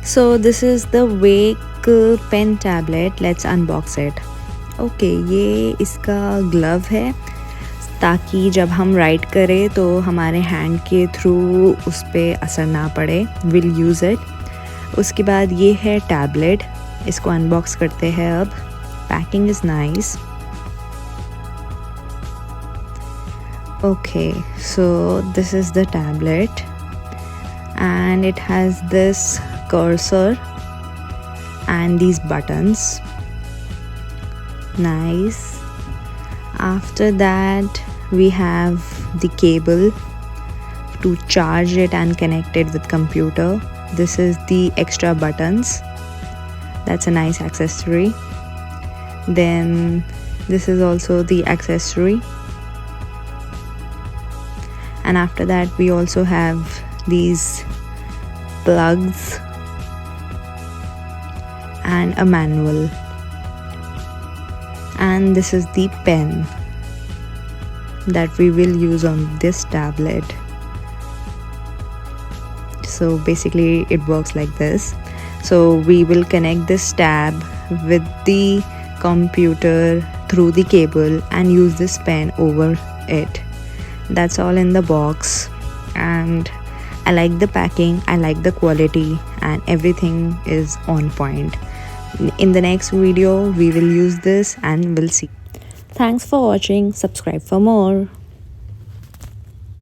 So this is the Veikk pen tablet. Let's unbox it. Okay, ये इसका glove है ताकि जब हम राइट करें तो हमारे हैंड के थ्रू उस पर असर ना पड़े. Will use it. उसके बाद ये है टैबलेट. इसको अनबॉक्स करते हैं अब. Packing is nice. Okay, so this is the tablet and it has this cursor and these buttons. Nice. After that we have the cable to charge it and connect it with computer. This is the extra buttons. That's a nice accessory. Then this is also the accessory. And after that we also have these plugs and a manual, and this is the pen that we will use on this tablet. So basically it works like this. So we will connect this tab with the computer through the cable and use this pen over it. That's all in the box, and I like the packing, I like the quality, and everything is on point. In the next video we will use this and we'll see. Thanks for watching. Subscribe for more.